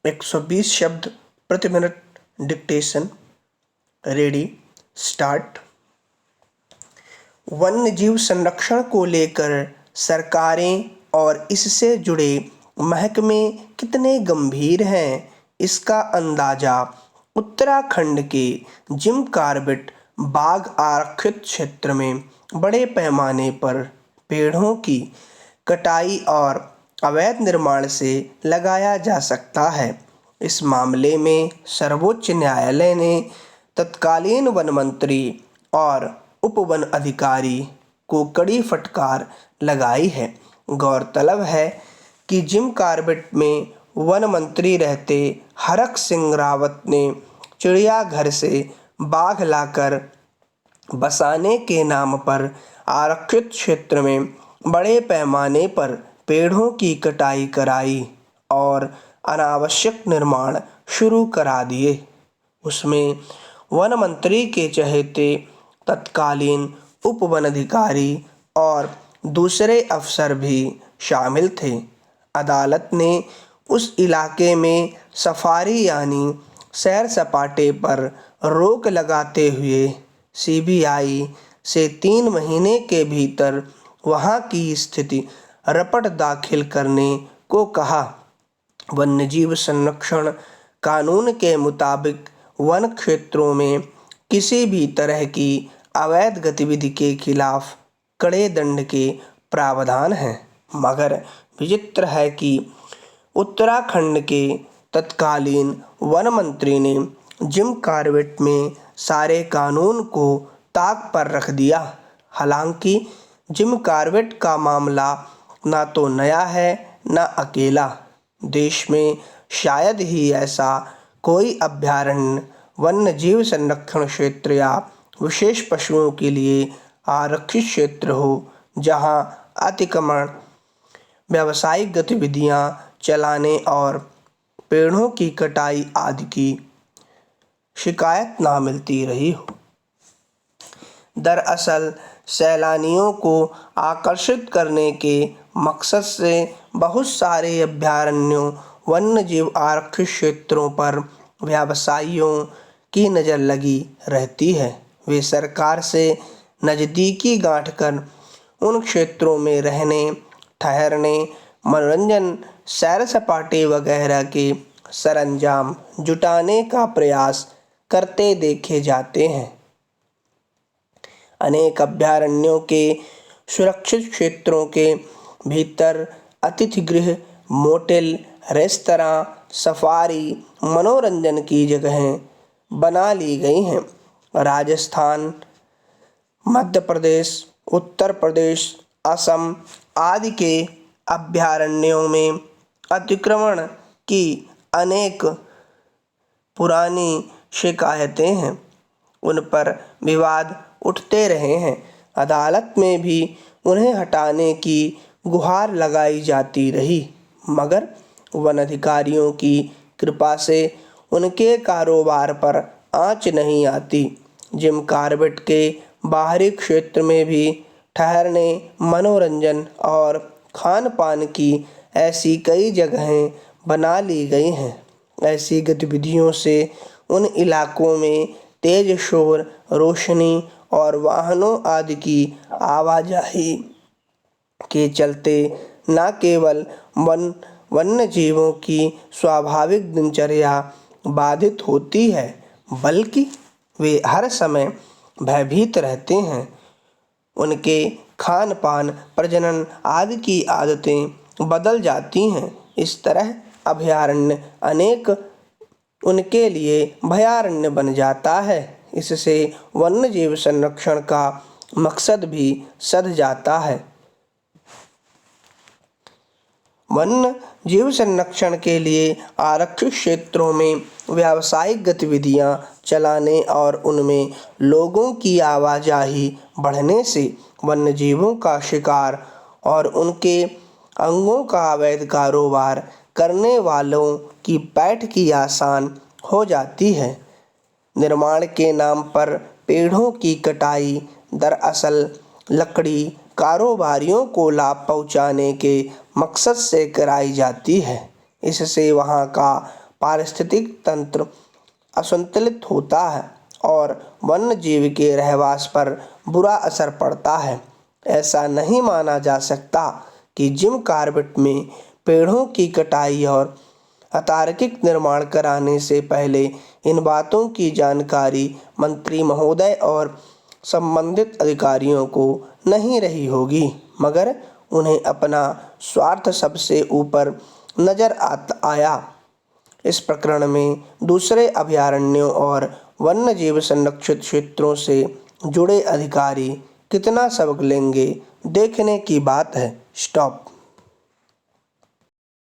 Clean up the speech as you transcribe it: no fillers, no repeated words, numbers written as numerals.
120 शब्द प्रति minute dictation. Ready, start. वन्य जीव संरक्षण को लेकर सरकारें और इससे जुड़े महकमे कितने गंभीर हैं, इसका अंदाजा उत्तराखंड के जिम कॉर्बेट बाघ आरक्षित क्षेत्र में बड़े पैमाने पर पेड़ों की कटाई और अवैध निर्माण से लगाया जा सकता है। इस मामले में सर्वोच्च न्यायालय ने तत्कालीन वन मंत्री और उप वन अधिकारी को कड़ी फटकार लगाई है। गौरतलब है कि जिम कॉर्बेट में वन मंत्री रहते हरक सिंह रावत ने चिड़ियाघर से बाघ लाकर बसाने के नाम पर आरक्षित क्षेत्र में बड़े पैमाने पर पेड़ों की कटाई कराई और अनावश्यक निर्माण शुरू करा दिए। उसमें वन मंत्री के चहेते तत्कालीन उप वन अधिकारी और दूसरे अफसर भी शामिल थे। अदालत ने उस इलाके में सफारी यानी सैर सपाटे पर रोक लगाते हुए सीबीआई से 3 महीने के भीतर वहां की स्थिति रिपोर्ट दाखिल करने को कहा। वन्यजीव संरक्षण कानून के मुताबिक वन क्षेत्रों में किसी भी तरह की अवैध गतिविधि के खिलाफ कड़े दंड के प्रावधान हैं, मगर विचित्र है कि उत्तराखंड के तत्कालीन वन मंत्री ने जिम कॉर्बेट में सारे कानून को ताक पर रख दिया। हालांकि जिम कॉर्बेट का मामला ना तो नया है न अकेला। देश में शायद ही ऐसा कोई अभयारण्य, वन्य जीव संरक्षण क्षेत्र या विशेष पशुओं के लिए आरक्षित क्षेत्र हो जहां अतिक्रमण, व्यावसायिक गतिविधियां चलाने और पेड़ों की कटाई आदि की शिकायत ना मिलती रही हो। दरअसल सैलानियों को आकर्षित करने के मकसद से बहुत सारे अभयारण्यों, वन्य जीव आरक्षित क्षेत्रों पर व्यवसायियों की नज़र लगी रहती है। वे सरकार से नज़दीकी गांठ कर उन क्षेत्रों में रहने, ठहरने, मनोरंजन, सैर सपाटे वगैरह के सरंजाम जुटाने का प्रयास करते देखे जाते हैं। अनेक अभयारण्यों के सुरक्षित क्षेत्रों के भीतर अतिथि गृह, मोटेल, रेस्तरां, सफारी, मनोरंजन की जगहें बना ली गई हैं। राजस्थान, मध्य प्रदेश, उत्तर प्रदेश, असम आदि के अभयारण्यों में अतिक्रमण की अनेक पुरानी शिकायतें हैं। उन पर विवाद उठते रहे हैं। अदालत में भी उन्हें हटाने की गुहार लगाई जाती रही, मगर वन अधिकारियों की कृपा से उनके कारोबार पर आंच नहीं आती। जिम कॉर्बेट के बाहरी क्षेत्र में भी ठहरने, मनोरंजन और खान पान की ऐसी कई जगहें बना ली गई हैं। ऐसी गतिविधियों से उन इलाकों में तेज शोर, रोशनी और वाहनों आदि की आवाजाही के चलते न केवल वन्य जीवों की स्वाभाविक दिनचर्या बाधित होती है, बल्कि वे हर समय भयभीत रहते हैं। उनके खान पान, प्रजनन आदि की आदतें बदल जाती हैं। इस तरह अभयारण्य अनेक उनके लिए भयारण्य बन जाता है। इससे वन्य जीव संरक्षण का मकसद भी सध जाता है। वन्य जीव संरक्षण के लिए आरक्षित क्षेत्रों में व्यावसायिक गतिविधियां चलाने और उनमें लोगों की आवाजाही बढ़ने से वन्य जीवों का शिकार और उनके अंगों का अवैध कारोबार करने वालों की पैठ की आसान हो जाती है। निर्माण के नाम पर पेड़ों की कटाई दरअसल लकड़ी कारोबारियों को लाभ पहुंचाने के मकसद से कराई जाती है। इससे वहां का पारिस्थितिक तंत्र असंतुलित होता है और वन्य जीव के रहवास पर बुरा असर पड़ता है। ऐसा नहीं माना जा सकता कि जिम कॉर्बेट में पेड़ों की कटाई और अतार्किक निर्माण कराने से पहले इन बातों की जानकारी मंत्री महोदय और संबंधित अधिकारियों को नहीं रही होगी, मगर उन्हें अपना स्वार्थ सबसे ऊपर नजर आया। इस प्रकरण में दूसरे अभयारण्यों और वन्य जीव संरक्षित क्षेत्रों से जुड़े अधिकारी कितना सबक लेंगे, देखने की बात है। स्टॉप।